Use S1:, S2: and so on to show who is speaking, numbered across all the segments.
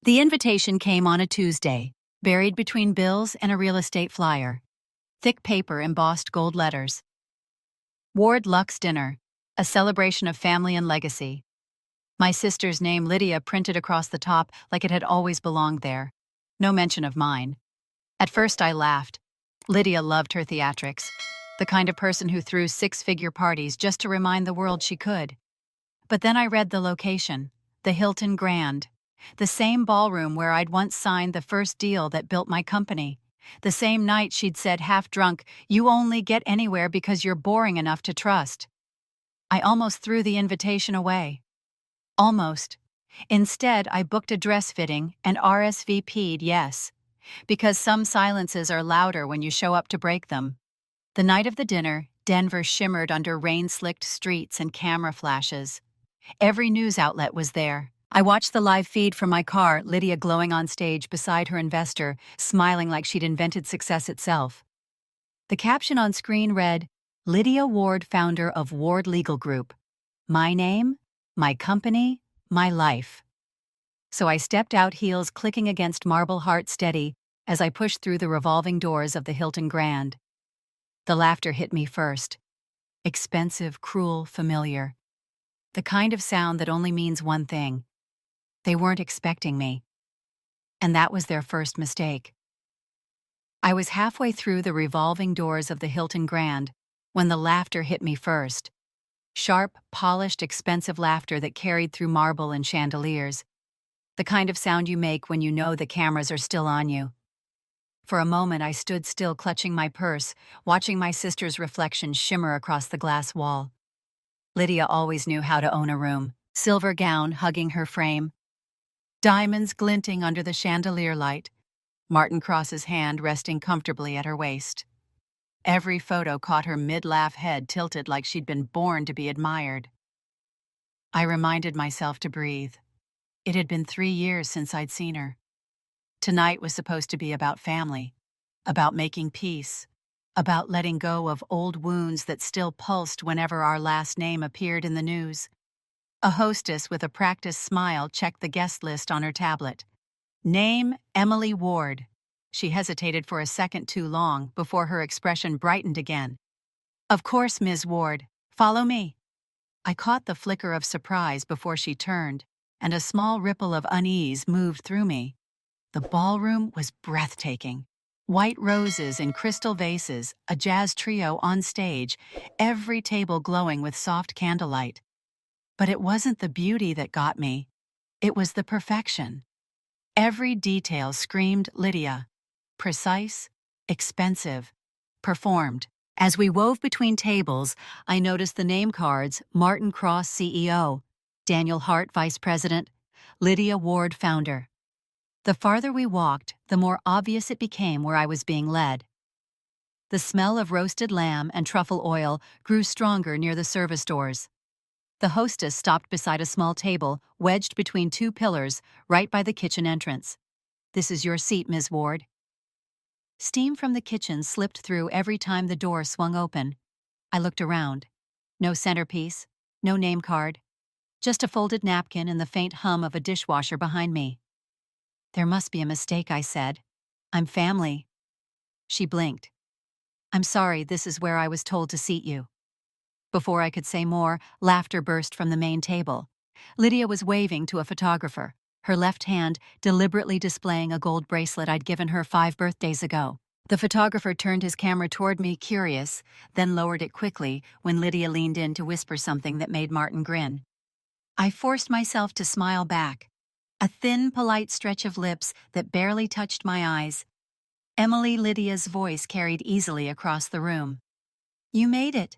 S1: The invitation came on a Tuesday, buried between bills and a real estate flyer. Thick paper embossed gold letters. Ward Luck's dinner, a celebration of family and legacy. My sister's name, Lydia, printed across the top like it had always belonged there. No mention of mine. At first I laughed. Lydia loved her theatrics, the kind of person who threw six-figure parties just to remind the world she could. But then I read the location, the Hilton Grand, the same ballroom where I'd once signed the first deal that built my company. The same night she'd said, half drunk, "You only get anywhere because you're boring enough to trust." I almost threw the invitation away. Almost. Instead, I booked a dress fitting and RSVP'd yes, because some silences are louder when you show up to break them. The night of the dinner, Denver shimmered under rain-slicked streets and camera flashes. Every news outlet was there. I watched the live feed from my car, Lydia glowing on stage beside her investor, smiling like she'd invented success itself. The caption on screen read, "Lydia Ward, founder of Ward Legal Group. My name, my company, my life." So I stepped out, heels clicking against marble, heart steady, as I pushed through the revolving doors of the Hilton Grand. The laughter hit me first. Expensive, cruel, familiar. The kind of sound that only means one thing. They weren't expecting me. And that was their first mistake. I was halfway through the revolving doors of the Hilton Grand when the laughter hit me first. Sharp, polished, expensive laughter that carried through marble and chandeliers. The kind of sound you make when you know the cameras are still on you. For a moment I stood still, clutching my purse, watching my sister's reflection shimmer across the glass wall. Lydia always knew how to own a room. Silver gown hugging her frame. Diamonds glinting under the chandelier light. Martin Cross's hand resting comfortably at her waist. Every photo caught her mid-laugh head tilted like she'd been born to be admired. I reminded myself to breathe. It had been 3 years since I'd seen her. Tonight was supposed to be about family, about making peace, about letting go of old wounds that still pulsed whenever our last name appeared in the news. A hostess with a practiced smile checked the guest list on her tablet. Name, Emily Ward. She hesitated for a second too long before her expression brightened again. "Of course, Ms. Ward. Follow me." I caught the flicker of surprise before she turned, and a small ripple of unease moved through me. The ballroom was breathtaking. White roses in crystal vases, a jazz trio on stage, every table glowing with soft candlelight. But it wasn't the beauty that got me. It was the perfection. Every detail screamed Lydia. Precise, expensive, performed. As we wove between tables, I noticed the name cards: Martin Cross, CEO, Daniel Hart, Vice President, Lydia Ward, Founder. The farther we walked, the more obvious it became where I was being led. The smell of roasted lamb and truffle oil grew stronger near the service doors. The hostess stopped beside a small table, wedged between two pillars, right by the kitchen entrance. "This is your seat, Ms. Ward." Steam from the kitchen slipped through every time the door swung open. I looked around. No centerpiece, no name card, just a folded napkin and the faint hum of a dishwasher behind me. "There must be a mistake," I said. "I'm family." She blinked. "I'm sorry, this is where I was told to seat you." Before I could say more, laughter burst from the main table. Lydia was waving to a photographer, her left hand deliberately displaying a gold bracelet I'd given her 5 birthdays ago. The photographer turned his camera toward me, curious, then lowered it quickly when Lydia leaned in to whisper something that made Martin grin. I forced myself to smile back, a thin, polite stretch of lips that barely touched my eyes. Emily Lydia's voice carried easily across the room. "You made it.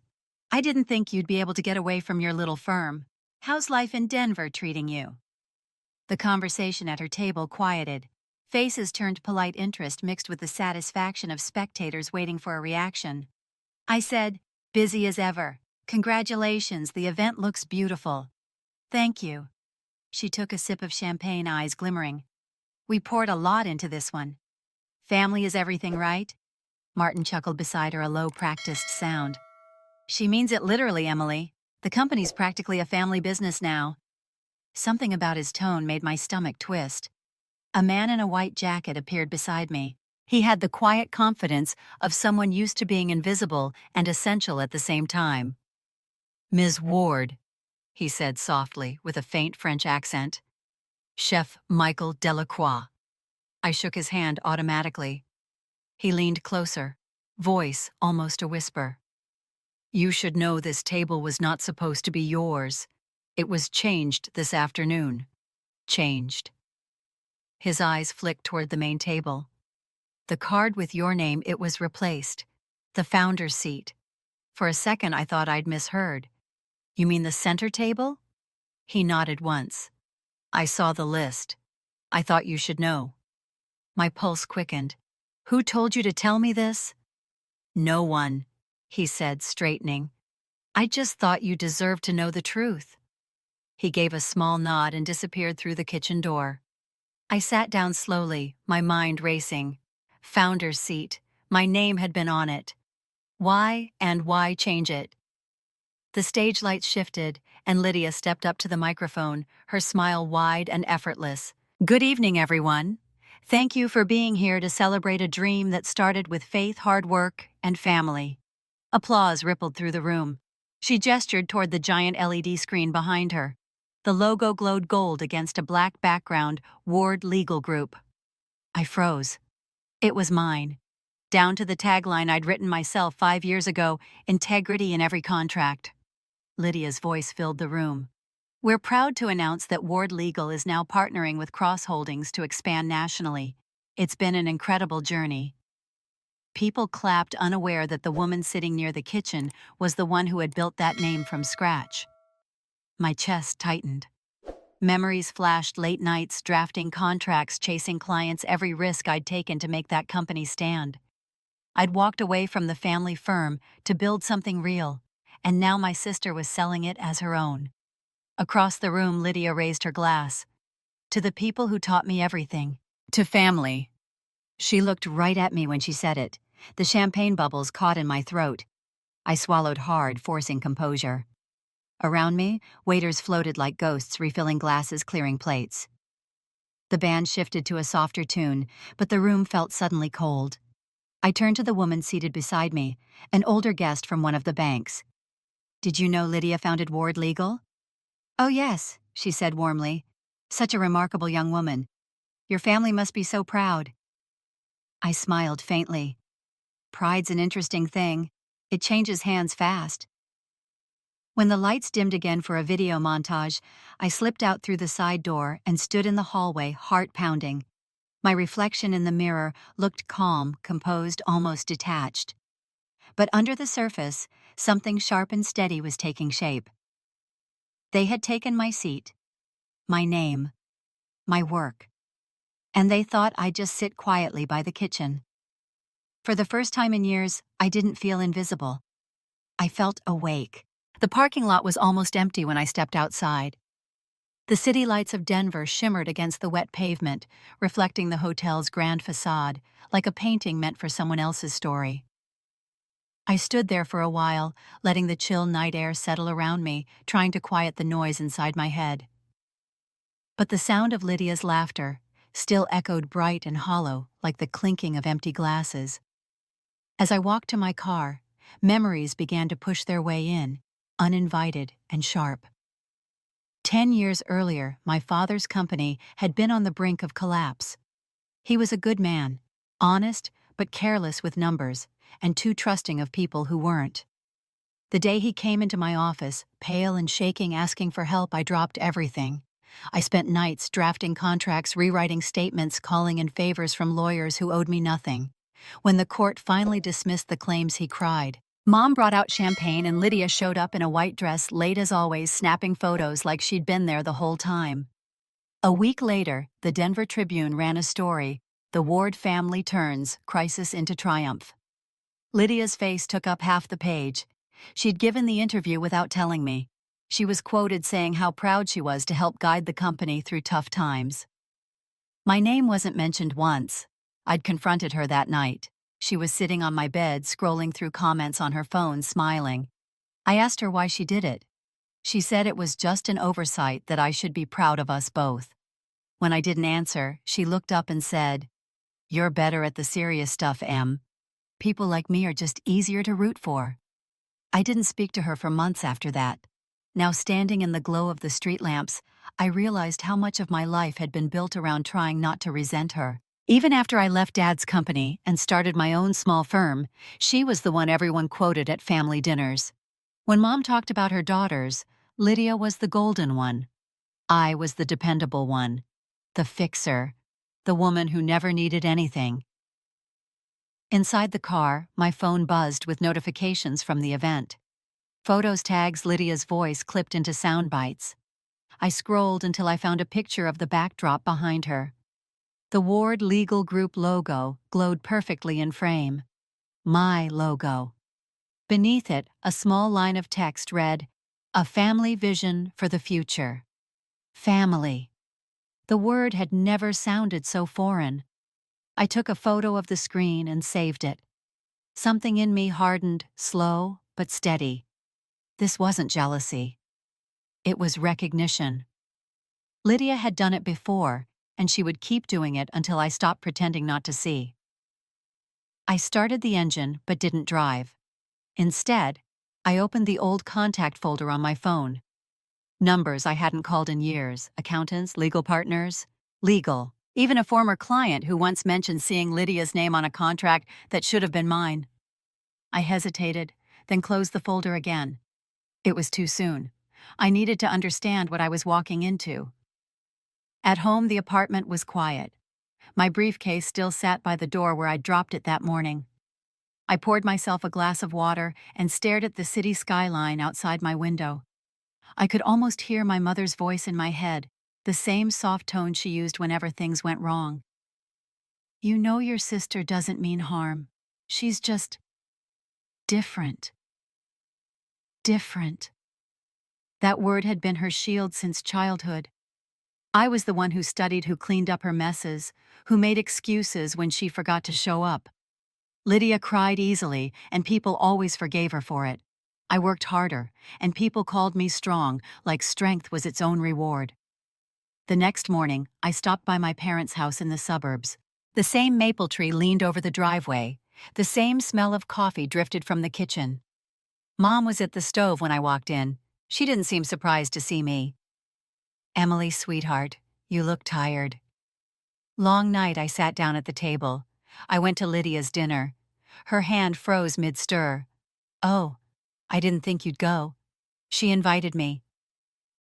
S1: I didn't think you'd be able to get away from your little firm. How's life in Denver treating you?" The conversation at her table quieted. Faces turned polite interest mixed with the satisfaction of spectators waiting for a reaction. I said, "Busy as ever. Congratulations, the event looks beautiful." "Thank you." She took a sip of champagne, eyes glimmering. "We poured a lot into this one." "Family is everything, right?" Martin chuckled beside her, a low, practiced sound. "She means it literally, Emily. The company's practically a family business now." Something about his tone made my stomach twist. A man in a white jacket appeared beside me. He had the quiet confidence of someone used to being invisible and essential at the same time. "Ms. Ward," he said softly with a faint French accent. "Chef Michael Delacroix." I shook his hand automatically. He leaned closer, voice almost a whisper. "You should know this table was not supposed to be yours. It was changed this afternoon." Changed. His eyes flicked toward the main table. "The card with your name, it was replaced. The founder's seat." For a second I thought I'd misheard. "You mean the center table?" He nodded once. "I saw the list. I thought you should know." My pulse quickened. "Who told you to tell me this?" "No one," he said, straightening. "I just thought you deserved to know the truth." He gave a small nod and disappeared through the kitchen door. I sat down slowly, my mind racing. Founder's seat. My name had been on it. Why, and why change it? The stage lights shifted, and Lydia stepped up to the microphone, her smile wide and effortless. "Good evening, everyone. Thank you for being here to celebrate a dream that started with faith, hard work, and family." Applause rippled through the room. She gestured toward the giant LED screen behind her. The logo glowed gold against a black background, Ward Legal Group. I froze. It was mine. Down to the tagline I'd written myself 5 years ago, "Integrity in every contract." Lydia's voice filled the room. "We're proud to announce that Ward Legal is now partnering with Cross Holdings to expand nationally. It's been an incredible journey." People clapped, unaware that the woman sitting near the kitchen was the one who had built that name from scratch. My chest tightened. Memories flashed: late nights, drafting contracts, chasing clients, every risk I'd taken to make that company stand. I'd walked away from the family firm to build something real, and now my sister was selling it as her own. Across the room, Lydia raised her glass. "To the people who taught me everything. To family." She looked right at me when she said it. The champagne bubbles caught in my throat. I swallowed hard, forcing composure. Around me, waiters floated like ghosts, refilling glasses, clearing plates. The band shifted to a softer tune, but the room felt suddenly cold. I turned to the woman seated beside me, an older guest from one of the banks. "Did you know Lydia founded Ward Legal?" "Oh yes," she said warmly. "Such a remarkable young woman. Your family must be so proud." I smiled faintly. Pride's an interesting thing. It changes hands fast. When the lights dimmed again for a video montage, I slipped out through the side door and stood in the hallway, heart pounding. My reflection in the mirror looked calm, composed, almost detached. But under the surface, something sharp and steady was taking shape. They had taken my seat, my name, my work, and they thought I'd just sit quietly by the kitchen. For the first time in years, I didn't feel invisible. I felt awake. The parking lot was almost empty when I stepped outside. The city lights of Denver shimmered against the wet pavement, reflecting the hotel's grand facade, like a painting meant for someone else's story. I stood there for a while, letting the chill night air settle around me, trying to quiet the noise inside my head. But the sound of Lydia's laughter still echoed bright and hollow, like the clinking of empty glasses. As I walked to my car, memories began to push their way in, uninvited and sharp. 10 years earlier, my father's company had been on the brink of collapse. He was a good man, honest but careless with numbers, and too trusting of people who weren't. The day he came into my office, pale and shaking, asking for help, I dropped everything. I spent nights drafting contracts, rewriting statements, calling in favors from lawyers who owed me nothing. When the court finally dismissed the claims, he cried. Mom brought out champagne and Lydia showed up in a white dress, late as always, snapping photos like she'd been there the whole time. A week later, the Denver Tribune ran a story, "The Ward Family Turns Crisis into Triumph." Lydia's face took up half the page. She'd given the interview without telling me. She was quoted saying how proud she was to help guide the company through tough times. My name wasn't mentioned once. I'd confronted her that night. She was sitting on my bed, scrolling through comments on her phone, smiling. I asked her why she did it. She said it was just an oversight, that I should be proud of us both. When I didn't answer, she looked up and said, "You're better at the serious stuff, Em. People like me are just easier to root for." I didn't speak to her for months after that. Now standing in the glow of the street lamps, I realized how much of my life had been built around trying not to resent her. Even after I left Dad's company and started my own small firm, she was the one everyone quoted at family dinners. When Mom talked about her daughters, Lydia was the golden one. I was the dependable one, the fixer, the woman who never needed anything. Inside the car, my phone buzzed with notifications from the event. Photos tags Lydia's voice clipped into sound bites. I scrolled until I found a picture of the backdrop behind her. The Ward Legal Group logo glowed perfectly in frame. My logo. Beneath it, a small line of text read, "A family vision for the future." Family. The word had never sounded so foreign. I took a photo of the screen and saved it. Something in me hardened, slow but steady. This wasn't jealousy. It was recognition. Lydia had done it before, and she would keep doing it until I stopped pretending not to see. I started the engine but didn't drive. Instead, I opened the old contact folder on my phone. Numbers I hadn't called in years, accountants, legal partners, legal. Even a former client who once mentioned seeing Lydia's name on a contract that should have been mine. I hesitated, then closed the folder again. It was too soon. I needed to understand what I was walking into. At home, the apartment was quiet. My briefcase still sat by the door where I'd dropped it that morning. I poured myself a glass of water and stared at the city skyline outside my window. I could almost hear my mother's voice in my head, the same soft tone she used whenever things went wrong. "You know your sister doesn't mean harm. She's just different." Different. That word had been her shield since childhood. I was the one who studied, who cleaned up her messes, who made excuses when she forgot to show up. Lydia cried easily, and people always forgave her for it. I worked harder, and people called me strong, like strength was its own reward. The next morning, I stopped by my parents' house in the suburbs. The same maple tree leaned over the driveway. The same smell of coffee drifted from the kitchen. Mom was at the stove when I walked in. She didn't seem surprised to see me. "Emily, sweetheart, you look tired." Long night, I sat down at the table. I went to Lydia's dinner. Her hand froze mid-stir. "Oh, I didn't think you'd go." She invited me.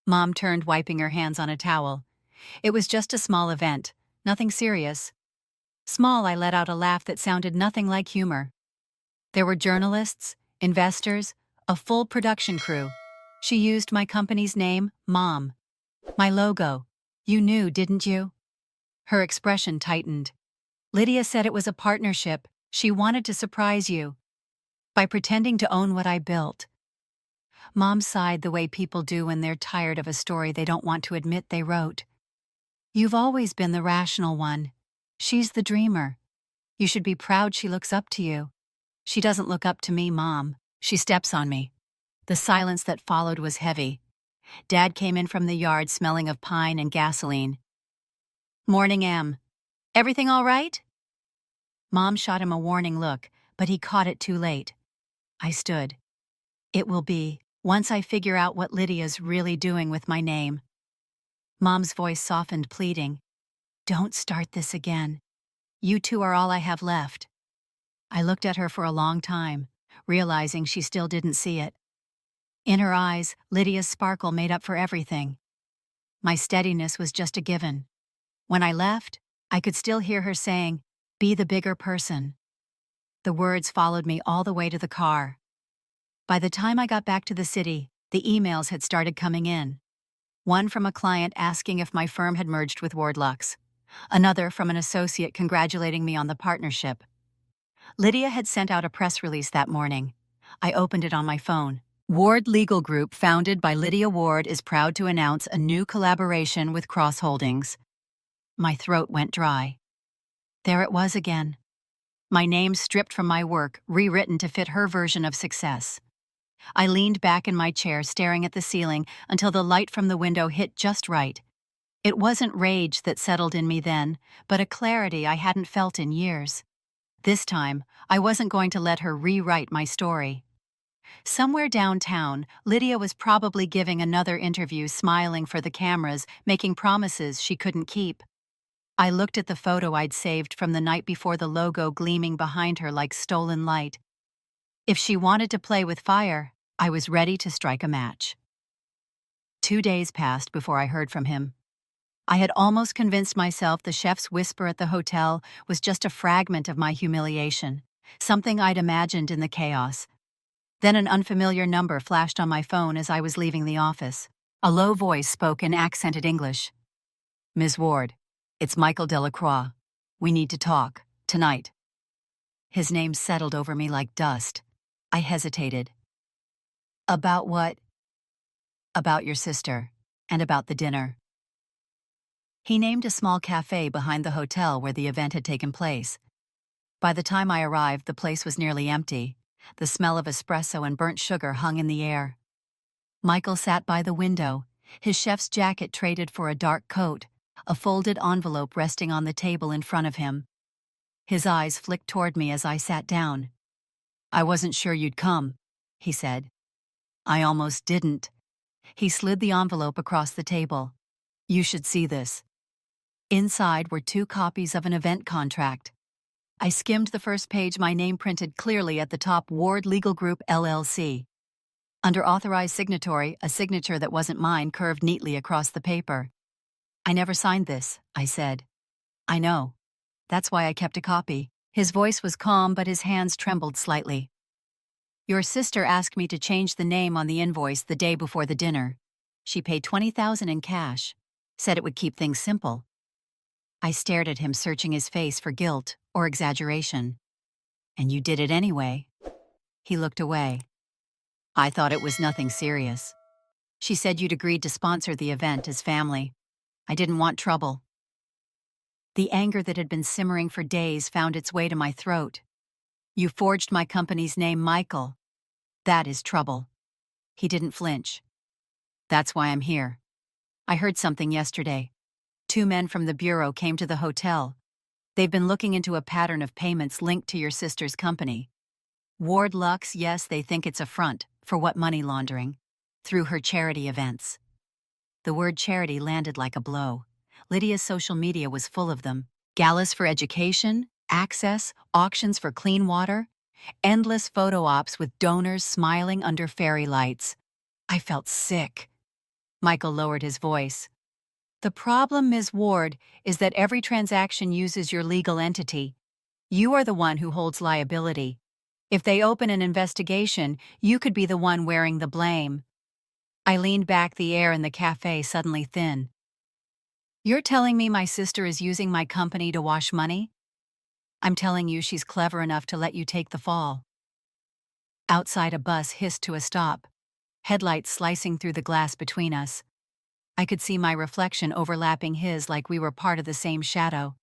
S1: Mom turned, wiping her hands on a towel. It was just a small event, nothing serious. Small, I let out a laugh that sounded nothing like humor. There were journalists, investors, a full production crew. She used my company's name, Mom. My logo. "You knew, didn't you?" Her expression tightened. "Lydia said it was a partnership. She wanted to surprise you by pretending to own what I built." Mom sighed the way people do when they're tired of a story they don't want to admit they wrote. "You've always been the rational one. She's the dreamer. You should be proud she looks up to you." "She doesn't look up to me, Mom. She steps on me." The silence that followed was heavy. Dad came in from the yard smelling of pine and gasoline. "Morning, Em. Everything all right?" Mom shot him a warning look, but he caught it too late. I stood. "It will be, once I figure out what Lydia's really doing with my name." Mom's voice softened, pleading. "Don't start this again. You two are all I have left." I looked at her for a long time, realizing she still didn't see it. In her eyes, Lydia's sparkle made up for everything. My steadiness was just a given. When I left, I could still hear her saying, "Be the bigger person." The words followed me all the way to the car. By the time I got back to the city, the emails had started coming in. One from a client asking if my firm had merged with Ward Lux. Another from an associate congratulating me on the partnership. Lydia had sent out a press release that morning. I opened it on my phone. "Ward Legal Group, founded by Lydia Ward, is proud to announce a new collaboration with Cross Holdings." My throat went dry. There it was again. My name stripped from my work, rewritten to fit her version of success. I leaned back in my chair, staring at the ceiling until the light from the window hit just right. It wasn't rage that settled in me then, but a clarity I hadn't felt in years. This time, I wasn't going to let her rewrite my story. Somewhere downtown, Lydia was probably giving another interview, smiling for the cameras, making promises she couldn't keep. I looked at the photo I'd saved from the night before, the logo gleaming behind her like stolen light. If she wanted to play with fire, I was ready to strike a match. 2 days passed before I heard from him. I had almost convinced myself the chef's whisper at the hotel was just a fragment of my humiliation, something I'd imagined in the chaos. Then an unfamiliar number flashed on my phone as I was leaving the office. A low voice spoke in accented English. "Ms. Ward, it's Michael Delacroix. We need to talk, tonight." His name settled over me like dust. I hesitated. "About what?" "About your sister, and about the dinner." He named a small cafe behind the hotel where the event had taken place. By the time I arrived, the place was nearly empty. The smell of espresso and burnt sugar hung in the air. Michael sat by the window, his chef's jacket traded for a dark coat, a folded envelope resting on the table in front of him. His eyes flicked toward me as I sat down. "I wasn't sure you'd come," he said. "I almost didn't." He slid the envelope across the table. "You should see this." Inside were 2 copies of an event contract. I skimmed the first page, my name printed clearly at the top, Ward Legal Group, LLC. Under authorized signatory, a signature that wasn't mine curved neatly across the paper. "I never signed this," I said. "I know. That's why I kept a copy." His voice was calm, but his hands trembled slightly. "Your sister asked me to change the name on the invoice the day before the dinner. She paid $20,000 in cash. Said it would keep things simple." I stared at him, searching his face for guilt or exaggeration. "And you did it anyway?" He looked away. "I thought it was nothing serious. She said you'd agreed to sponsor the event as family. I didn't want trouble." The anger that had been simmering for days found its way to my throat. "You forged my company's name, Michael. That is trouble." He didn't flinch. "That's why I'm here. I heard something yesterday. 2 men from the bureau came to the hotel. They've been looking into a pattern of payments linked to your sister's company. Ward Lux, yes, they think it's a front. For what? Money laundering. Through her charity events." The word charity landed like a blow. Lydia's social media was full of them. Galas for education, access, auctions for clean water, endless photo ops with donors smiling under fairy lights. I felt sick. Michael lowered his voice. "The problem, Ms. Ward, is that every transaction uses your legal entity. You are the one who holds liability. If they open an investigation, you could be the one wearing the blame." I leaned back, the air in the cafe suddenly thin. "You're telling me my sister is using my company to wash money?" "I'm telling you she's clever enough to let you take the fall." Outside, a bus hissed to a stop, headlights slicing through the glass between us. I could see my reflection overlapping his like we were part of the same shadow.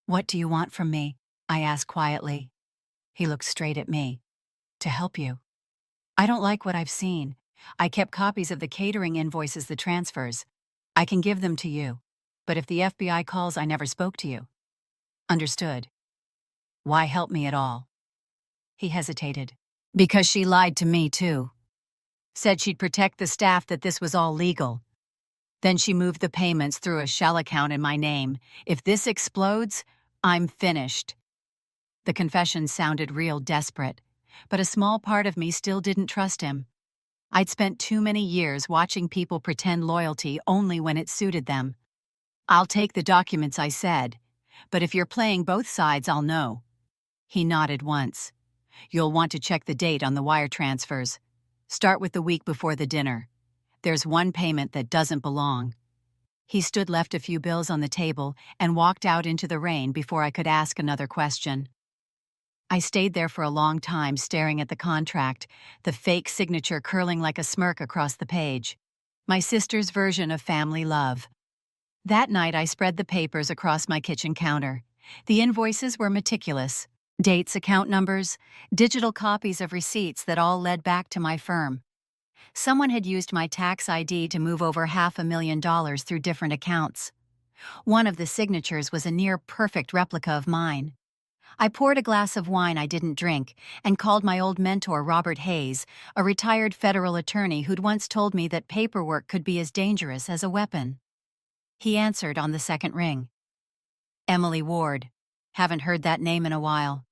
S1: "What do you want from me?" I asked quietly. He looked straight at me. "To help you. I don't like what I've seen. I kept copies of the catering invoices, the transfers. I can give them to you. But if the FBI calls, I never spoke to you." "Understood." "Why help me at all?" He hesitated. "Because she lied to me, too. Said she'd protect the staff, that this was all legal. Then she moved the payments through a shell account in my name. If this explodes, I'm finished." The confession sounded real desperate, but a small part of me still didn't trust him. I'd spent too many years watching people pretend loyalty only when it suited them. "I'll take the documents," I said, "but if you're playing both sides, I'll know." He nodded once. "You'll want to check the date on the wire transfers. Start with the week before the dinner. There's one payment that doesn't belong." He stood, left a few bills on the table, and walked out into the rain before I could ask another question. I stayed there for a long time, staring at the contract, the fake signature curling like a smirk across the page. My sister's version of family love. That night, I spread the papers across my kitchen counter. The invoices were meticulous. Dates, account numbers, digital copies of receipts that all led back to my firm. Someone had used my tax ID to move over $500,000 through different accounts. One of the signatures was a near-perfect replica of mine. I poured a glass of wine I didn't drink and called my old mentor Robert Hayes, a retired federal attorney who'd once told me that paperwork could be as dangerous as a weapon. He answered on the second ring. Emily Ward. Haven't heard that name in a while.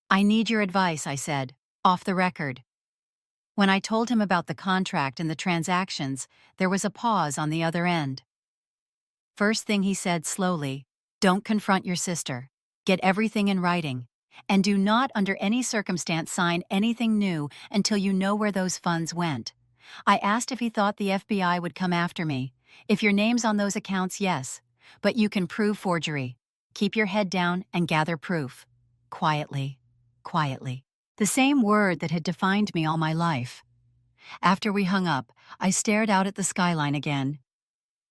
S1: I need your advice, I said, off the record. When I told him about the contract and the transactions, there was a pause on the other end. First thing he said slowly, don't confront your sister. Get everything in writing. And do not under any circumstance sign anything new until you know where those funds went. I asked if he thought the FBI would come after me. If your name's on those accounts, yes. But you can prove forgery. Keep your head down and gather proof. Quietly. Quietly. The same word that had defined me all my life. After we hung up, I stared out at the skyline again.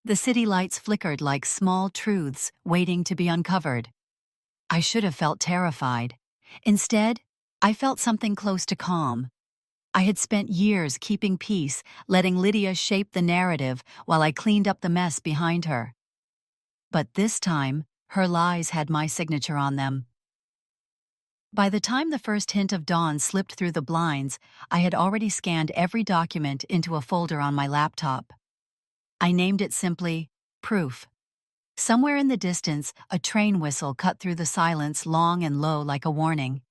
S1: The city lights flickered like small truths waiting to be uncovered. I should have felt terrified. Instead, I felt something close to calm. I had spent years keeping peace, letting Lydia shape the narrative while I cleaned up the mess behind her. But this time, her lies had my signature on them. By the time the first hint of dawn slipped through the blinds, I had already scanned every document into a folder on my laptop. I named it simply, Proof. Somewhere in the distance, a train whistle cut through the silence long and low like a warning.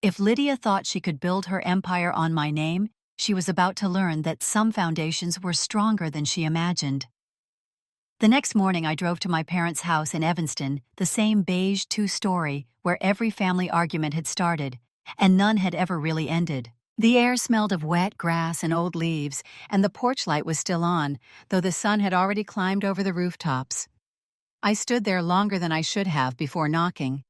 S1: If Lydia thought she could build her empire on my name, she was about to learn that some foundations were stronger than she imagined. The next morning I drove to my parents' house in Evanston, the same beige two-story where every family argument had started, and none had ever really ended. The air smelled of wet grass and old leaves, and the porch light was still on, though the sun had already climbed over the rooftops. I stood there longer than I should have before knocking.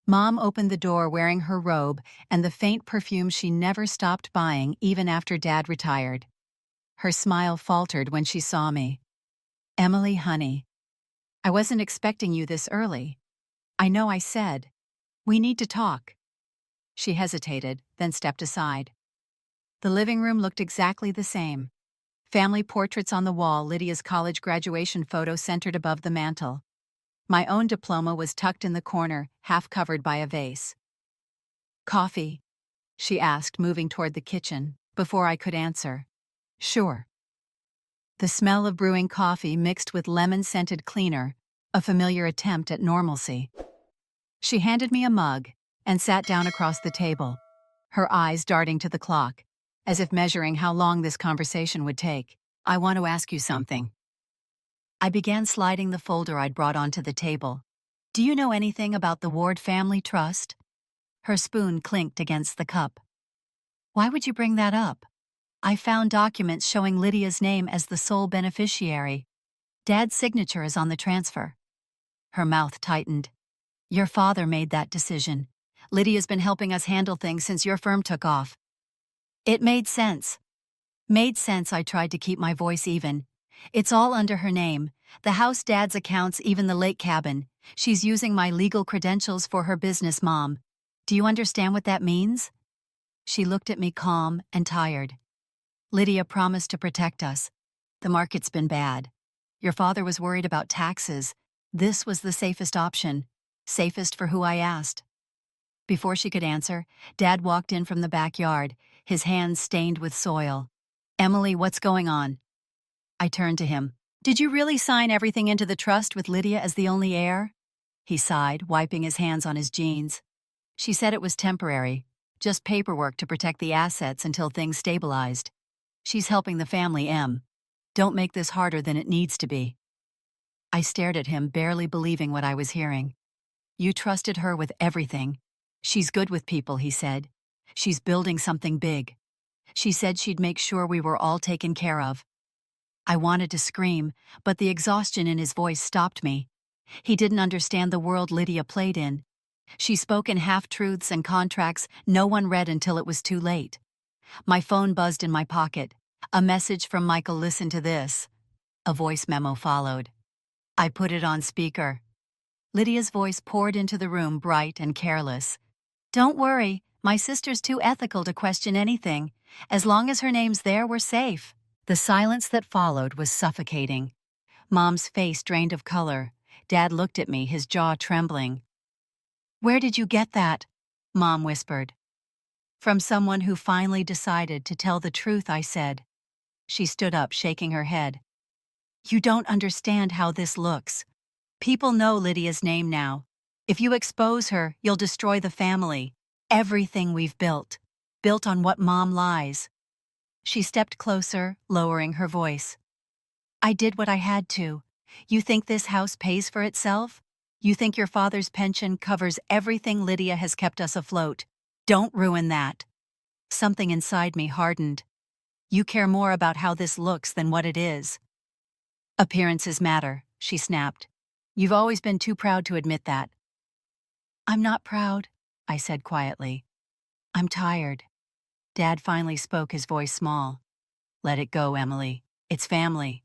S1: Mom opened the door wearing her robe and the faint perfume she never stopped buying even after Dad retired. Her smile faltered when she saw me. Emily, honey. I wasn't expecting you this early. I know I said. We need to talk. She hesitated, then stepped aside. The living room looked exactly the same. Family portraits on the wall, Lydia's college graduation photo centered above the mantel. My own diploma was tucked in the corner, half covered by a vase. Coffee? She asked, moving toward the kitchen, before I could answer. Sure. The smell of brewing coffee mixed with lemon-scented cleaner, a familiar attempt at normalcy. She handed me a mug and sat down across the table, her eyes darting to the clock, as if measuring how long this conversation would take. I want to ask you something. I began sliding the folder I'd brought onto the table. Do you know anything about the Ward Family Trust? Her spoon clinked against the cup. Why would you bring that up? I found documents showing Lydia's name as the sole beneficiary. Dad's signature is on the transfer. Her mouth tightened. Your father made that decision. Lydia's been helping us handle things since your firm took off. It made sense. Made sense. I tried to keep my voice even. It's all under her name. The house, Dad's accounts, even the lake cabin. She's using my legal credentials for her business, Mom. Do you understand what that means? She looked at me calm and tired. Lydia promised to protect us. The market's been bad. Your father was worried about taxes. This was the safest option. Safest for who I asked. Before she could answer, Dad walked in from the backyard, his hands stained with soil. Emily, what's going on? I turned to him. Did you really sign everything into the trust with Lydia as the only heir? He sighed, wiping his hands on his jeans. She said it was temporary, just paperwork to protect the assets until things stabilized. She's helping the family, Em. Don't make this harder than it needs to be. I stared at him, barely believing what I was hearing. You trusted her with everything. She's good with people, he said. She's building something big. She said she'd make sure we were all taken care of. I wanted to scream, but the exhaustion in his voice stopped me. He didn't understand the world Lydia played in. She spoke in half-truths and contracts no one read until it was too late. My phone buzzed in my pocket. A message from Michael. Listen to this. A voice memo followed. I put it on speaker. Lydia's voice poured into the room, bright and careless. Don't worry, My sister's too ethical to question anything. As long as her name's there, we're safe. The silence that followed was suffocating. Mom's face drained of color. Dad looked at me, his jaw trembling. "Where did you get that?" Mom whispered. "From someone who finally decided to tell the truth," I said. She stood up, shaking her head. "You don't understand how this looks. People know Lydia's name now. If you expose her, you'll destroy the family. Everything we've built on what Mom lies." She stepped closer, lowering her voice. "I did what I had to. You think this house pays for itself? You think your father's pension covers everything Lydia has kept us afloat? Don't ruin that." Something inside me hardened. "You care more about how this looks than what it is." "Appearances matter," she snapped. "You've always been too proud to admit that." "I'm not proud," I said quietly. "I'm tired." Dad finally spoke, his voice small. "Let it go, Emily. It's family."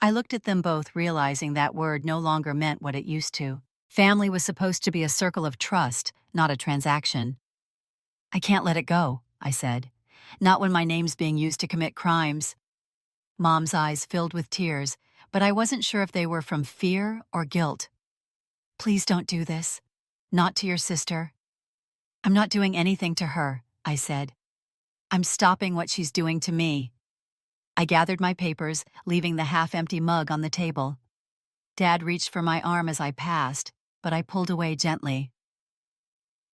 S1: I looked at them both, realizing that word no longer meant what it used to. Family was supposed to be a circle of trust, not a transaction. "I can't let it go," I said. "Not when my name's being used to commit crimes." Mom's eyes filled with tears, but I wasn't sure if they were from fear or guilt. "Please don't do this. Not to your sister." "I'm not doing anything to her," I said. "I'm stopping what she's doing to me." I gathered my papers, leaving the half-empty mug on the table. Dad reached for my arm as I passed, but I pulled away gently.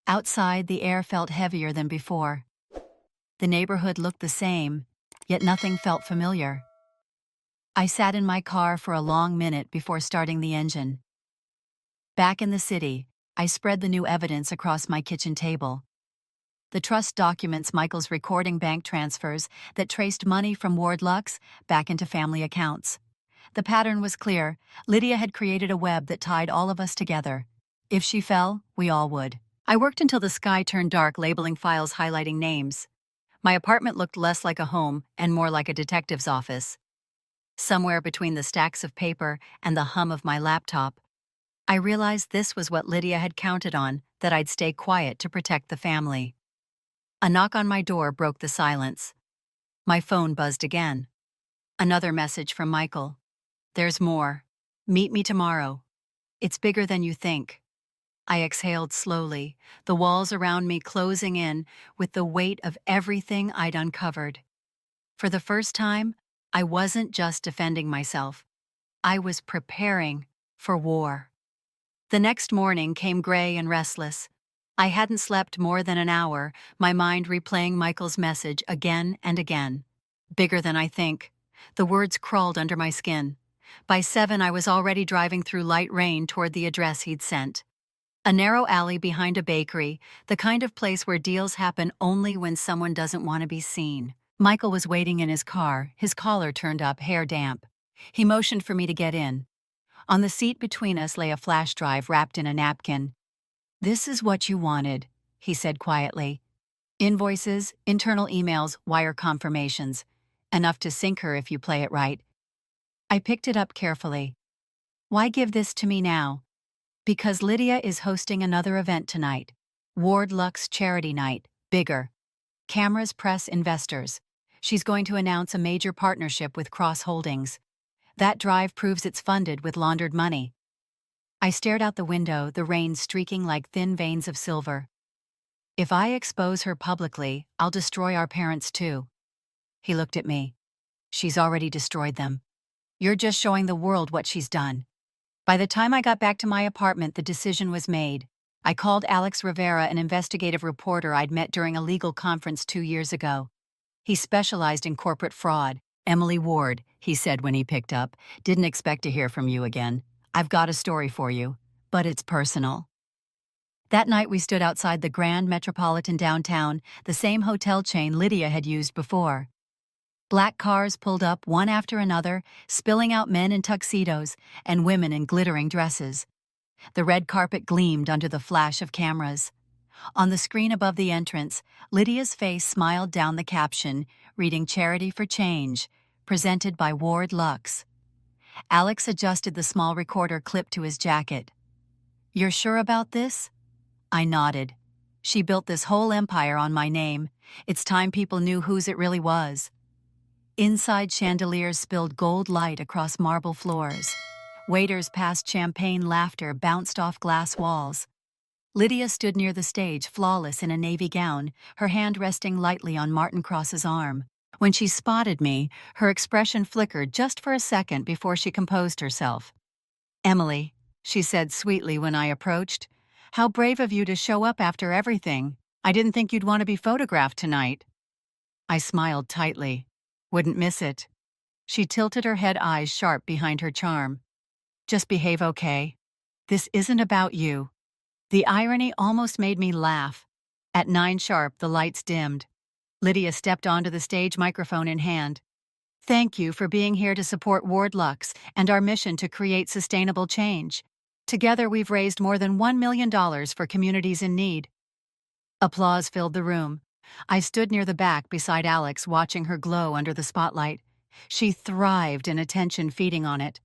S1: Outside, the air felt heavier than before. The neighborhood looked the same, yet nothing felt familiar. I sat in my car for a long minute before starting the engine. Back in the city, I spread the new evidence across my kitchen table. The trust documents Michael's recording bank transfers that traced money from Ward Lux back into family accounts. The pattern was clear. Lydia had created a web that tied all of us together. If she fell, we all would. I worked until the sky turned dark, labeling files, highlighting names. My apartment looked less like a home and more like a detective's office. Somewhere between the stacks of paper and the hum of my laptop, I realized this was what Lydia had counted on, that I'd stay quiet to protect the family. A knock on my door broke the silence. My phone buzzed again. Another message from Michael. "There's more. Meet me tomorrow. It's bigger than you think." I exhaled slowly, the walls around me closing in with the weight of everything I'd uncovered. For the first time, I wasn't just defending myself. I was preparing for war. The next morning came gray and restless. I hadn't slept more than an hour, my mind replaying Michael's message again and again. "Bigger than I think." The words crawled under my skin. By 7, I was already driving through light rain toward the address he'd sent. A narrow alley behind a bakery, the kind of place where deals happen only when someone doesn't want to be seen. Michael was waiting in his car, his collar turned up, hair damp. He motioned for me to get in. On the seat between us lay a flash drive wrapped in a napkin. "This is what you wanted," he said quietly. "Invoices, internal emails, wire confirmations. Enough to sink her if you play it right." I picked it up carefully. "Why give this to me now?" "Because Lydia is hosting another event tonight. Ward Lux Charity Night, bigger. Cameras, press, investors. She's going to announce a major partnership with Cross Holdings. That drive proves it's funded with laundered money." I stared out the window, the rain streaking like thin veins of silver. "If I expose her publicly, I'll destroy our parents too." He looked at me. "She's already destroyed them. You're just showing the world what she's done." By the time I got back to my apartment, the decision was made. I called Alex Rivera, an investigative reporter I'd met during a legal conference 2 years ago. He specialized in corporate fraud. "Emily Ward," he said when he picked up, "didn't expect to hear from you again. I've got a story for you, but it's personal." That night we stood outside the Grand Metropolitan downtown, the same hotel chain Lydia had used before. Black cars pulled up one after another, spilling out men in tuxedos and women in glittering dresses. The red carpet gleamed under the flash of cameras. On the screen above the entrance, Lydia's face smiled down the caption, reading "Charity for Change, presented by Ward Lux." Alex adjusted the small recorder clip to his jacket. "You're sure about this?" I nodded. She built this whole empire on my name. It's time people knew whose it really was. Inside, chandeliers spilled gold light across marble floors. Waiters passed champagne laughter bounced off glass walls. Lydia stood near the stage, flawless in a navy gown, her hand resting lightly on Martin Cross's arm. When she spotted me, her expression flickered just for a second before she composed herself. "Emily," she said sweetly when I approached, "how brave of you to show up after everything. I didn't think you'd want to be photographed tonight." I smiled tightly. Wouldn't miss it. She tilted her head, eyes sharp behind her charm. "Just behave, okay? This isn't about you." The irony almost made me laugh. At 9 sharp, the lights dimmed. Lydia stepped onto the stage, microphone in hand. "Thank you for being here to support Ward Lux and our mission to create sustainable change. Together we've raised more than $1 million for communities in need." Applause filled the room. I stood near the back beside Alex, watching her glow under the spotlight. She thrived in attention, feeding on it.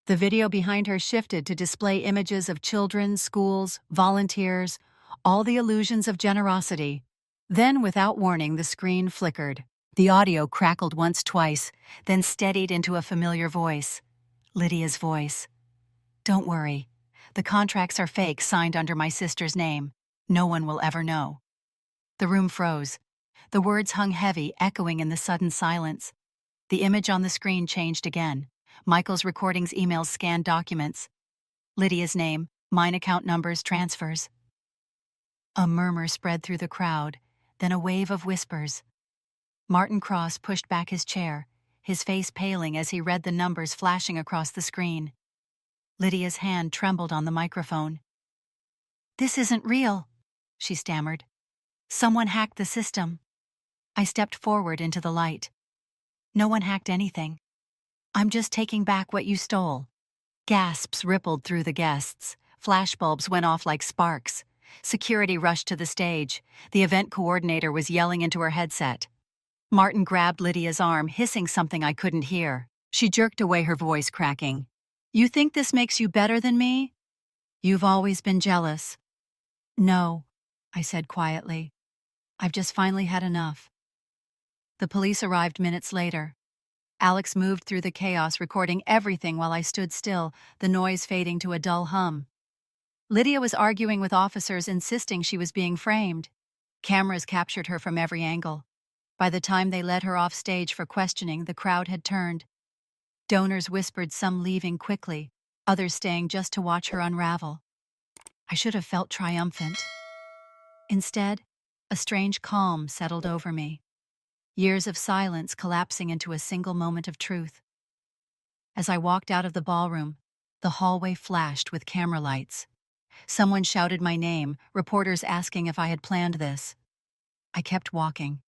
S1: The video behind her shifted to display images of children, schools, volunteers, all the illusions of generosity. Then, without warning, the screen flickered. The audio crackled once, twice, then steadied into a familiar voice. Lydia's voice. "Don't worry. The contracts are fake, signed under my sister's name. No one will ever know." The room froze. The words hung heavy, echoing in the sudden silence. The image on the screen changed again. Michael's recordings, emails, scanned documents. Lydia's name, mine account numbers, transfers. A murmur spread through the crowd, then a wave of whispers. Martin Cross pushed back his chair, his face paling as he read the numbers flashing across the screen. Lydia's hand trembled on the microphone. "This isn't real," she stammered. "Someone hacked the system." I stepped forward into the light. "No one hacked anything. I'm just taking back what you stole." Gasps rippled through the guests. Flashbulbs went off like sparks. Security rushed to the stage. The event coordinator was yelling into her headset. Martin grabbed Lydia's arm, hissing something I couldn't hear. She jerked away, her voice cracking. "You think this makes you better than me? You've always been jealous." "No," I said quietly. "I've just finally had enough." The police arrived minutes later. Alex moved through the chaos, recording everything while I stood still, the noise fading to a dull hum. Lydia was arguing with officers, insisting she was being framed. Cameras captured her from every angle. By the time they led her off stage for questioning, the crowd had turned. Donors whispered, some leaving quickly, others staying just to watch her unravel. I should have felt triumphant. Instead, a strange calm settled over me. Years of silence collapsing into a single moment of truth. As I walked out of the ballroom, the hallway flashed with camera lights. Someone shouted my name, reporters asking if I had planned this. I kept walking.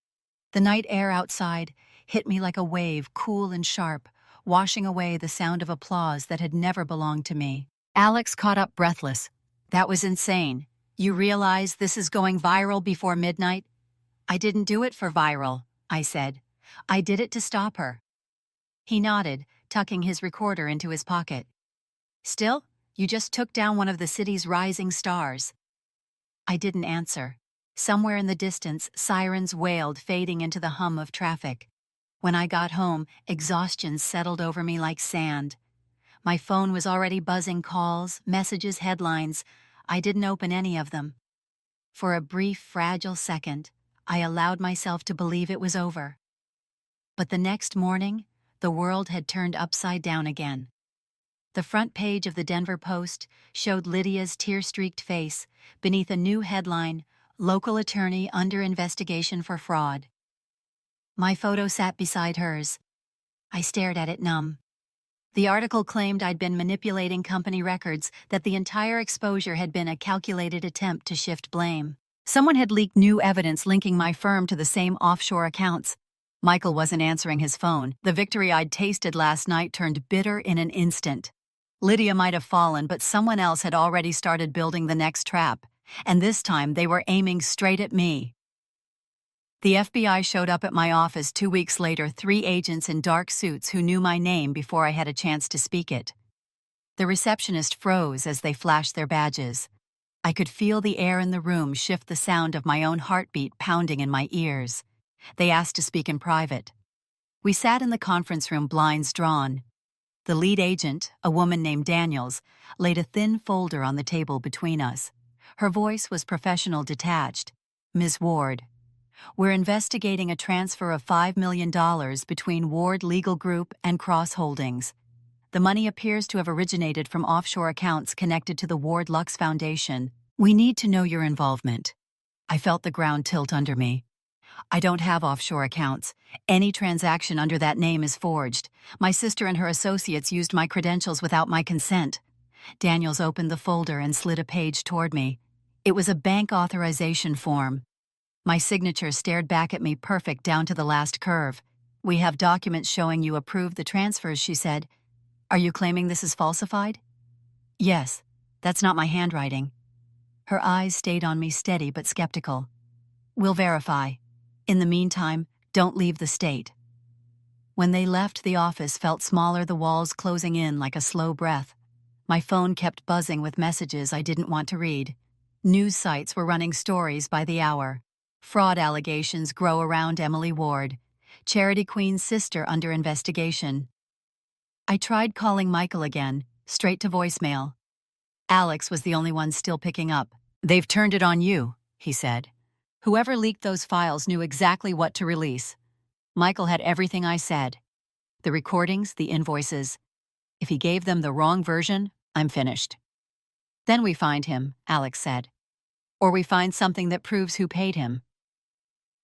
S1: The night air outside hit me like a wave, cool and sharp, washing away the sound of applause that had never belonged to me. Alex caught up, breathless. "That was insane. You realize this is going viral before midnight?" "I didn't do it for viral," I said. "I did it to stop her." He nodded, tucking his recorder into his pocket. "Still, you just took down one of the city's rising stars." I didn't answer. Somewhere in the distance, sirens wailed, fading into the hum of traffic. When I got home, exhaustion settled over me like sand. My phone was already buzzing, calls, messages, headlines. I didn't open any of them. For a brief, fragile second, I allowed myself to believe it was over. But the next morning, the world had turned upside down again. The front page of the Denver Post showed Lydia's tear-streaked face beneath a new headline, "Local attorney under investigation for fraud." My photo sat beside hers. I stared at it, numb. The article claimed I'd been manipulating company records, that the entire exposure had been a calculated attempt to shift blame. Someone had leaked new evidence linking my firm to the same offshore accounts. Michael wasn't answering his phone. The victory I'd tasted last night turned bitter in an instant. Lydia might have fallen, but someone else had already started building the next trap. And this time they were aiming straight at me. The FBI showed up at my office 2 weeks later, 3 agents in dark suits who knew my name before I had a chance to speak it. The receptionist froze as they flashed their badges. I could feel the air in the room shift, the sound of my own heartbeat pounding in my ears. They asked to speak in private. We sat in the conference room, blinds drawn. The lead agent, a woman named Daniels, laid a thin folder on the table between us. Her voice was professional, detached. "Ms. Ward, we're investigating a transfer of $5 million between Ward Legal Group and Cross Holdings. The money appears to have originated from offshore accounts connected to the Ward Lux Foundation. We need to know your involvement." I felt the ground tilt under me. "I don't have offshore accounts. Any transaction under that name is forged. My sister and her associates used my credentials without my consent." Daniels opened the folder and slid a page toward me. It was a bank authorization form. My signature stared back at me, perfect down to the last curve. "We have documents showing you approved the transfers," she said. "Are you claiming this is falsified?" "Yes. That's not my handwriting." Her eyes stayed on me, steady but skeptical. "We'll verify. In the meantime, don't leave the state." When they left, the office felt smaller, the walls closing in like a slow breath. My phone kept buzzing with messages I didn't want to read. News sites were running stories by the hour. Fraud allegations grow around Emily Ward. Charity Queen's sister under investigation. I tried calling Michael again, straight to voicemail. Alex was the only one still picking up. "They've turned it on you," he said. "Whoever leaked those files knew exactly what to release." Michael had everything I said. The recordings, the invoices. If he gave them the wrong version, I'm finished. "Then we find him," Alex said. "Or we find something that proves who paid him."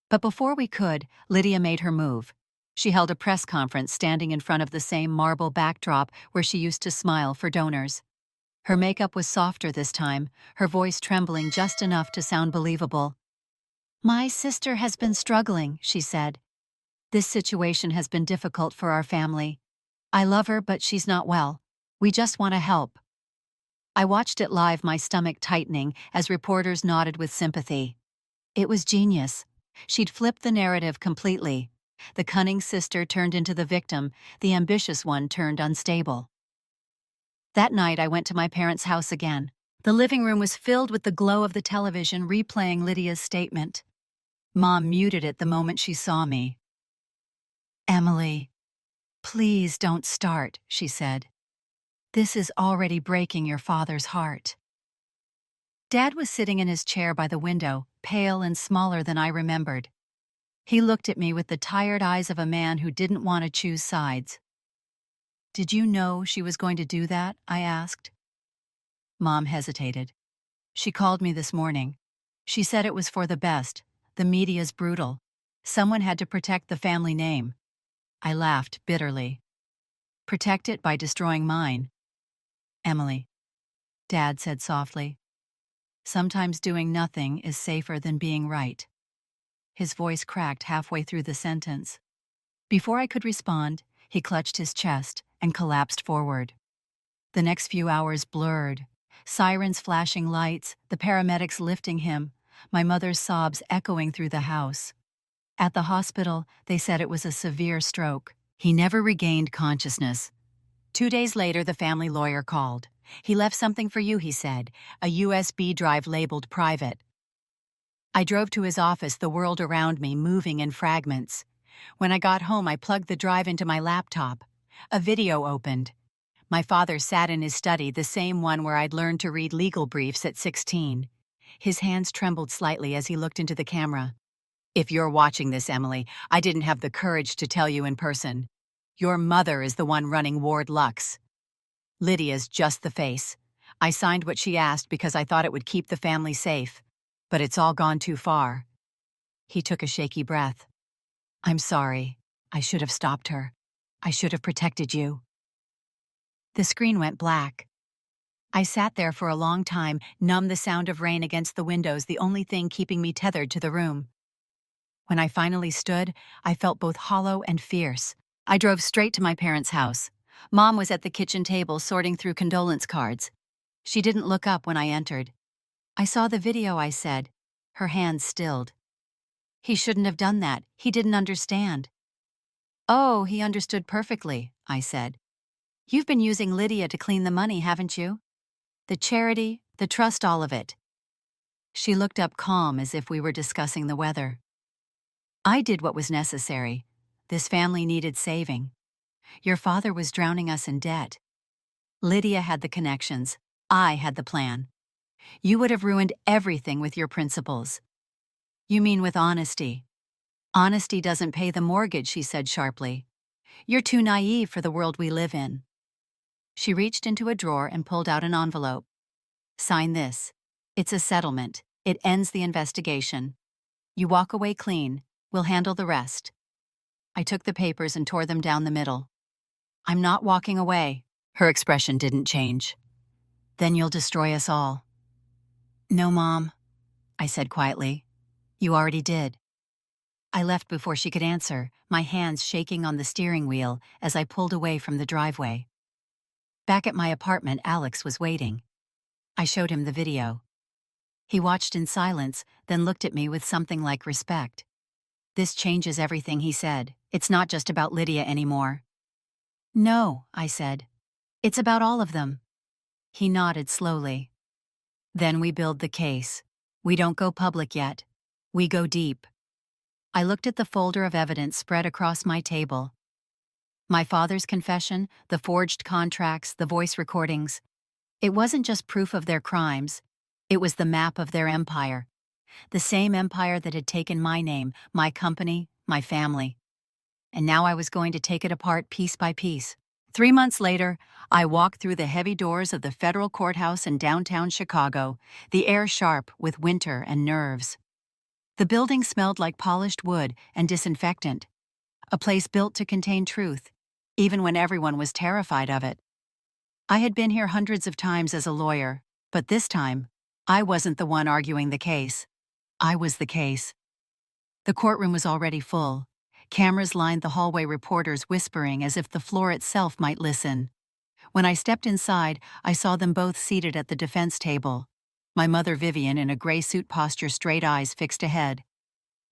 S1: But before we could, Lydia made her move. She held a press conference standing in front of the same marble backdrop where she used to smile for donors. Her makeup was softer this time, her voice trembling just enough to sound believable. "My sister has been struggling," she said. "This situation has been difficult for our family. I love her, but she's not well. We just want to help." I watched it live, my stomach tightening, as reporters nodded with sympathy. It was genius. She'd flipped the narrative completely. The cunning sister turned into the victim, the ambitious one turned unstable. That night I went to my parents' house again. The living room was filled with the glow of the television replaying Lydia's statement. Mom muted it the moment she saw me. "Emily, please don't start," she said. "This is already breaking your father's heart." Dad was sitting in his chair by the window, pale and smaller than I remembered. He looked at me with the tired eyes of a man who didn't want to choose sides. "Did you know she was going to do that?" I asked. Mom hesitated. "She called me this morning. She said it was for the best. The media's brutal. Someone had to protect the family name." I laughed bitterly. "Protect it by destroying mine." "Emily," Dad said softly, "sometimes doing nothing is safer than being right." His voice cracked halfway through the sentence. Before I could respond, he clutched his chest and collapsed forward. The next few hours blurred. Sirens flashing lights, the paramedics lifting him, my mother's sobs echoing through the house. At the hospital, they said it was a severe stroke. He never regained consciousness. 2 days later, the family lawyer called. "He left something for you," he said, "a USB drive labeled private." I drove to his office, the world around me moving in fragments. When I got home, I plugged the drive into my laptop. A video opened. My father sat in his study, the same one where I'd learned to read legal briefs at 16. His hands trembled slightly as he looked into the camera. "If you're watching this, Emily, I didn't have the courage to tell you in person. Your mother is the one running Ward Lux. Lydia's just the face. I signed what she asked because I thought it would keep the family safe. But it's all gone too far." He took a shaky breath. "I'm sorry. I should have stopped her. I should have protected you." The screen went black. I sat there for a long time, numb, the sound of rain against the windows, the only thing keeping me tethered to the room. When I finally stood, I felt both hollow and fierce. I drove straight to my parents' house. Mom was at the kitchen table sorting through condolence cards. She didn't look up when I entered. "I saw the video," I said. Her hands stilled. "He shouldn't have done that. He didn't understand." "Oh, he understood perfectly," I said. "You've been using Lydia to clean the money, haven't you? The charity, the trust, all of it. She looked up calm as if we were discussing the weather. I did what was necessary. This family needed saving. Your father was drowning us in debt. Lydia had the connections. I had the plan. You would have ruined everything with your principles. You mean with honesty? Honesty doesn't pay the mortgage, she said sharply. You're too naive for the world we live in. She reached into a drawer and pulled out an envelope. Sign this. It's a settlement. It ends the investigation. You walk away clean. We'll handle the rest. I took the papers and tore them down the middle. I'm not walking away. Her expression didn't change. Then you'll destroy us all. No, Mom, I said quietly. You already did. I left before she could answer, my hands shaking on the steering wheel as I pulled away from the driveway. Back at my apartment, Alex was waiting. I showed him the video. He watched in silence, then looked at me with something like respect. This changes everything, he said. It's not just about Lydia anymore. No, I said. It's about all of them. He nodded slowly. Then we build the case. We don't go public yet. We go deep. I looked at the folder of evidence spread across my table. My father's confession, the forged contracts, the voice recordings. It wasn't just proof of their crimes. It was the map of their empire. The same empire that had taken my name, my company, my family. And now I was going to take it apart piece by piece. 3 months later, I walked through the heavy doors of the federal courthouse in downtown Chicago, the air sharp with winter and nerves. The building smelled like polished wood and disinfectant, a place built to contain truth, even when everyone was terrified of it. I had been here hundreds of times as a lawyer, but this time, I wasn't the one arguing the case. I was the case. The courtroom was already full. Cameras lined the hallway, reporters whispering as if the floor itself might listen. When I stepped inside, I saw them both seated at the defense table. My mother Vivian in a gray suit posture, straight eyes fixed ahead.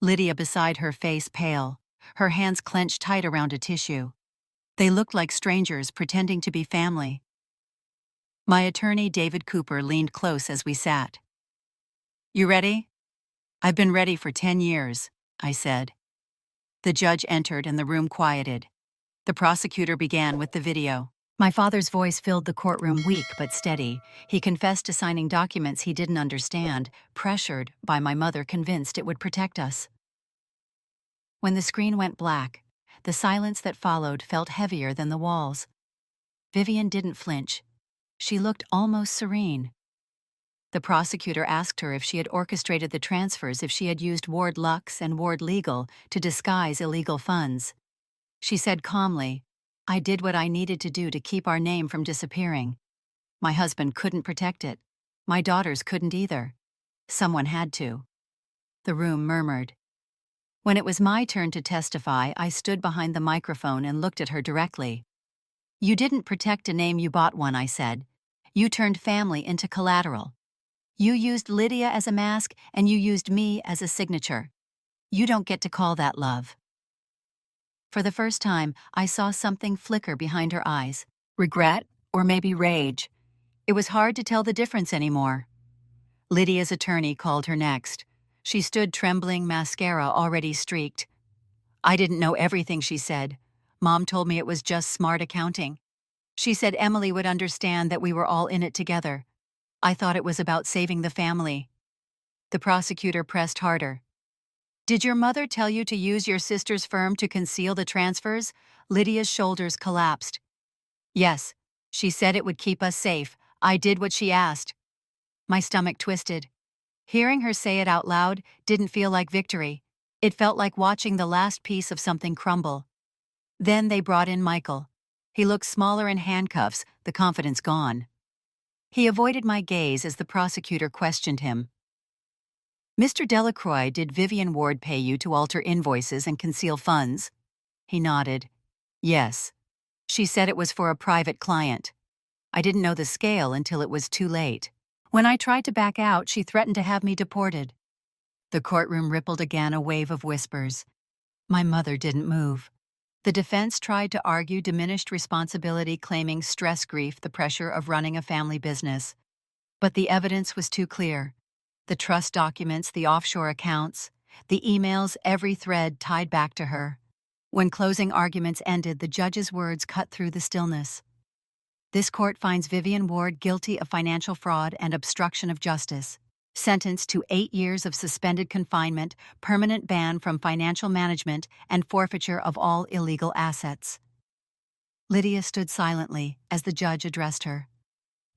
S1: Lydia beside her, face pale, her hands clenched tight around a tissue. They looked like strangers pretending to be family. My attorney, David Cooper, leaned close as we sat. You ready? I've been ready for 10 years, I said. The judge entered and the room quieted. The prosecutor began with the video. My father's voice filled the courtroom, weak but steady. He confessed to signing documents he didn't understand, pressured by my mother, convinced it would protect us. When the screen went black, the silence that followed felt heavier than the walls. Vivian didn't flinch. She looked almost serene. The prosecutor asked her if she had orchestrated the transfers, if she had used Ward Lux and Ward Legal to disguise illegal funds. She said calmly, I did what I needed to do to keep our name from disappearing. My husband couldn't protect it. My daughters couldn't either. Someone had to. The room murmured. When it was my turn to testify, I stood behind the microphone and looked at her directly. You didn't protect a name, you bought one, I said. You turned family into collateral. You used Lydia as a mask, and you used me as a signature. You don't get to call that love. For the first time, I saw something flicker behind her eyes. Regret, or maybe rage. It was hard to tell the difference anymore. Lydia's attorney called her next. She stood trembling, mascara already streaked. I didn't know everything, she said. Mom told me it was just smart accounting. She said Emily would understand that we were all in it together. I thought it was about saving the family. The prosecutor pressed harder. Did your mother tell you to use your sister's firm to conceal the transfers? Lydia's shoulders collapsed. Yes, she said it would keep us safe. I did what she asked. My stomach twisted. Hearing her say it out loud didn't feel like victory. It felt like watching the last piece of something crumble. Then they brought in Michael. He looked smaller in handcuffs, the confidence gone. He avoided my gaze as the prosecutor questioned him. Mr. Delacroix, did Vivian Ward pay you to alter invoices and conceal funds? He nodded. Yes. She said it was for a private client. I didn't know the scale until it was too late. When I tried to back out, she threatened to have me deported. The courtroom rippled again, a wave of whispers. My mother didn't move. The defense tried to argue diminished responsibility, claiming stress, grief, the pressure of running a family business. But the evidence was too clear. The trust documents, the offshore accounts, the emails, every thread tied back to her. When closing arguments ended, the judge's words cut through the stillness. This court finds Vivian Ward guilty of financial fraud and obstruction of justice, sentenced to 8 years of suspended confinement, permanent ban from financial management, and forfeiture of all illegal assets. Lydia stood silently as the judge addressed her.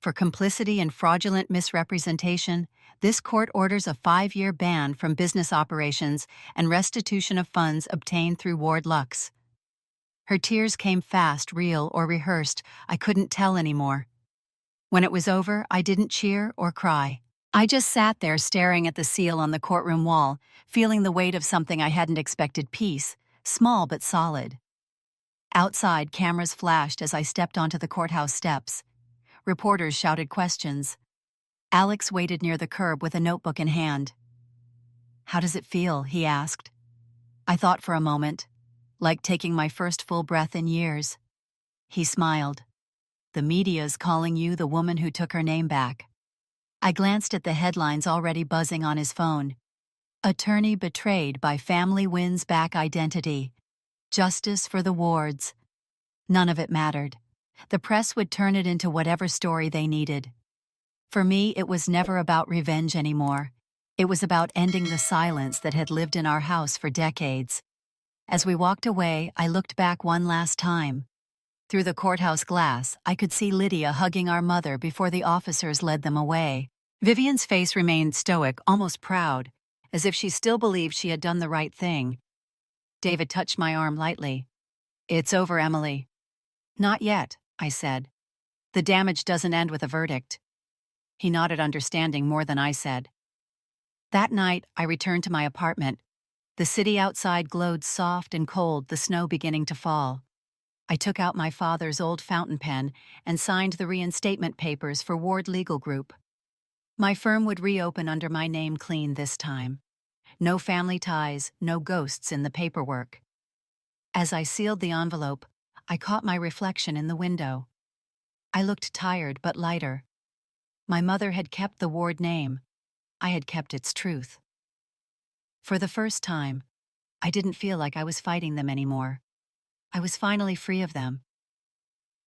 S1: For complicity in fraudulent misrepresentation, this court orders a 5-year ban from business operations and restitution of funds obtained through Ward Lux. Her tears came fast, real or rehearsed. I couldn't tell anymore. When it was over, I didn't cheer or cry. I just sat there staring at the seal on the courtroom wall, feeling the weight of something I hadn't expected: peace, small but solid. Outside, cameras flashed as I stepped onto the courthouse steps. Reporters shouted questions. Alex waited near the curb with a notebook in hand. "How does it feel?" he asked. I thought for a moment, like taking my first full breath in years. He smiled. "The media's calling you the woman who took her name back." I glanced at the headlines already buzzing on his phone. "Attorney betrayed by family wins back identity. Justice for the Wards." None of it mattered. The press would turn it into whatever story they needed. For me, it was never about revenge anymore. It was about ending the silence that had lived in our house for decades. As we walked away, I looked back one last time. Through the courthouse glass, I could see Lydia hugging our mother before the officers led them away. Vivian's face remained stoic, almost proud, as if she still believed she had done the right thing. David touched my arm lightly. "It's over, Emily." "Not yet," I said. "The damage doesn't end with a verdict." He nodded, understanding more than I said. That night, I returned to my apartment. The city outside glowed soft and cold, the snow beginning to fall. I took out my father's old fountain pen and signed the reinstatement papers for Ward Legal Group. My firm would reopen under my name clean this time. No family ties, no ghosts in the paperwork. As I sealed the envelope, I caught my reflection in the window. I looked tired but lighter. My mother had kept the Ward name. I had kept its truth. For the first time, I didn't feel like I was fighting them anymore. I was finally free of them.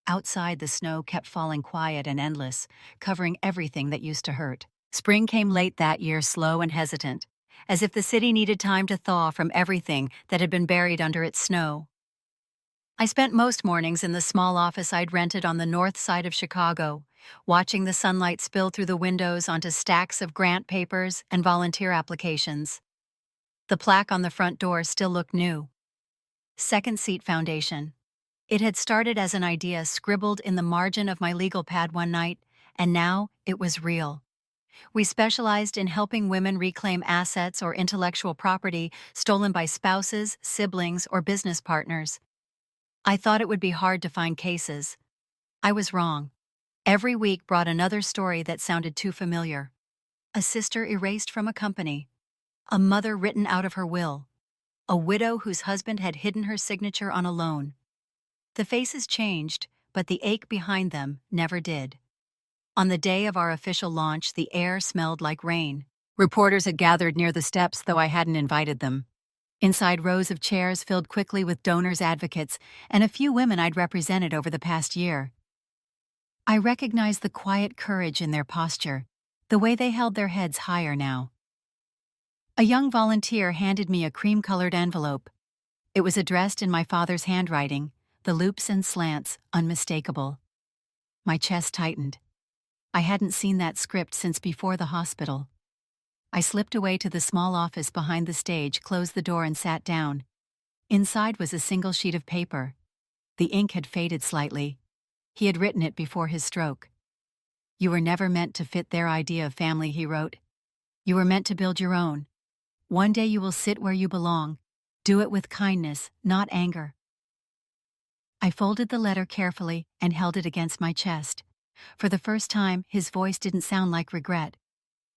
S1: Outside, the snow kept falling quiet and endless, covering everything that used to hurt. Spring came late that year, slow and hesitant, as if the city needed time to thaw from everything that had been buried under its snow. I spent most mornings in the small office I'd rented on the north side of Chicago, watching the sunlight spill through the windows onto stacks of grant papers and volunteer applications. The plaque on the front door still looked new. Second Seat Foundation. It had started as an idea scribbled in the margin of my legal pad one night, and now it was real. We specialized in helping women reclaim assets or intellectual property stolen by spouses, siblings, or business partners. I thought it would be hard to find cases. I was wrong. Every week brought another story that sounded too familiar. A sister erased from a company. A mother written out of her will. A widow whose husband had hidden her signature on a loan. The faces changed, but the ache behind them never did. On the day of our official launch, the air smelled like rain. Reporters had gathered near the steps, though I hadn't invited them. Inside, rows of chairs filled quickly with donors' advocates and a few women I'd represented over the past year. I recognized the quiet courage in their posture, the way they held their heads higher now. A young volunteer handed me a cream-colored envelope. It was addressed in my father's handwriting, the loops and slants unmistakable. My chest tightened. I hadn't seen that script since before the hospital. I slipped away to the small office behind the stage, closed the door, and sat down. Inside was a single sheet of paper. The ink had faded slightly. He had written it before his stroke. "You were never meant to fit their idea of family," he wrote. "You were meant to build your own. One day you will sit where you belong. Do it with kindness, not anger." I folded the letter carefully and held it against my chest. For the first time, his voice didn't sound like regret.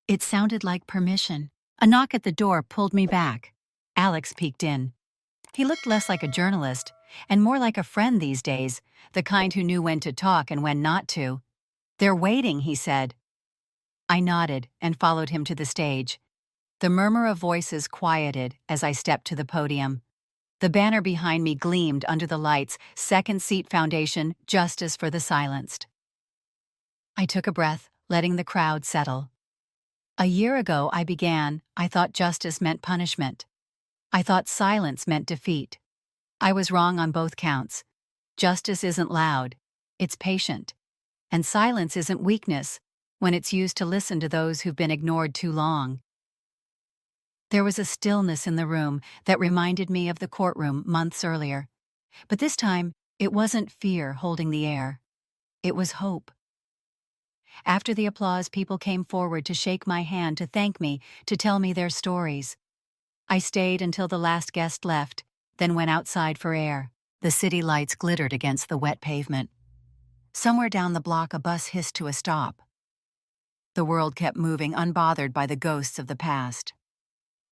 S1: It sounded like permission. A knock at the door pulled me back. Alex peeked in. He looked less like a journalist and more like a friend these days, the kind who knew when to talk and when not to. "They're waiting," he said. I nodded and followed him to the stage. The murmur of voices quieted as I stepped to the podium. The banner behind me gleamed under the lights, Second Seat Foundation, Justice for the Silenced. I took a breath, letting the crowd settle. A year ago I thought justice meant punishment. I thought silence meant defeat. I was wrong on both counts. Justice isn't loud, it's patient. And silence isn't weakness when it's used to listen to those who've been ignored too long. There was a stillness in the room that reminded me of the courtroom months earlier. But this time, it wasn't fear holding the air. It was hope. After the applause, people came forward to shake my hand, to thank me, to tell me their stories. I stayed until the last guest left, then went outside for air. The city lights glittered against the wet pavement. Somewhere down the block, a bus hissed to a stop. The world kept moving, unbothered by the ghosts of the past.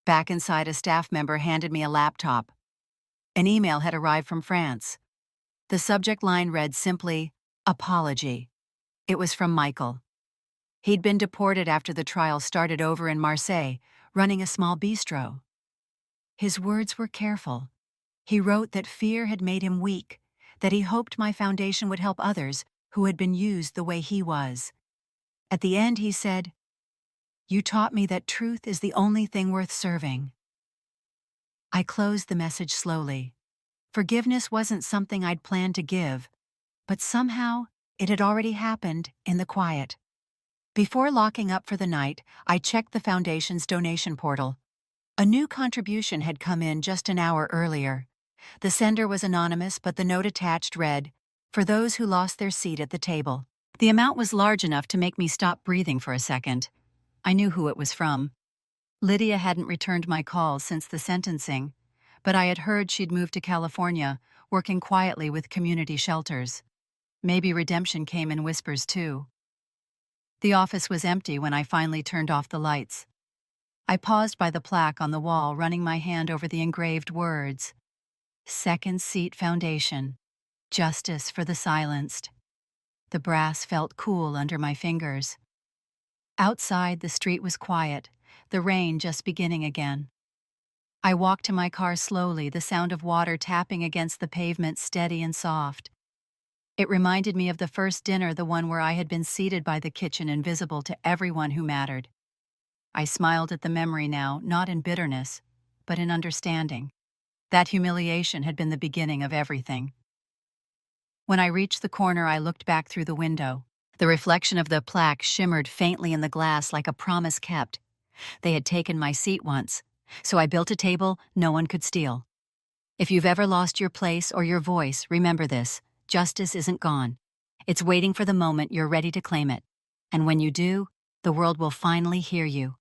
S1: Back inside, a staff member handed me a laptop. An email had arrived from France. The subject line read simply, "Apology." It was from Michael. He'd been deported after the trial started over in Marseille, running a small bistro. His words were careful. He wrote that fear had made him weak, that he hoped my foundation would help others who had been used the way he was. At the end, he said, "You taught me that truth is the only thing worth serving." I closed the message slowly. Forgiveness wasn't something I'd planned to give, but somehow it had already happened in the quiet. Before locking up for the night, I checked the foundation's donation portal. A new contribution had come in just an hour earlier. The sender was anonymous, but the note attached read, "For those who lost their seat at the table." The amount was large enough to make me stop breathing for a second. I knew who it was from. Lydia hadn't returned my calls since the sentencing, but I had heard she'd moved to California, working quietly with community shelters. Maybe redemption came in whispers too. The office was empty when I finally turned off the lights. I paused by the plaque on the wall, running my hand over the engraved words. Second Seat Foundation. Justice for the Silenced. The brass felt cool under my fingers. Outside, the street was quiet, the rain just beginning again. I walked to my car slowly, the sound of water tapping against the pavement steady and soft. It reminded me of the first dinner, the one where I had been seated by the kitchen, invisible to everyone who mattered. I smiled at the memory now, not in bitterness, but in understanding. That humiliation had been the beginning of everything. When I reached the corner, I looked back through the window. The reflection of the plaque shimmered faintly in the glass like a promise kept. They had taken my seat once, so I built a table no one could steal. If you've ever lost your place or your voice, remember this: justice isn't gone. It's waiting for the moment you're ready to claim it. And when you do, the world will finally hear you.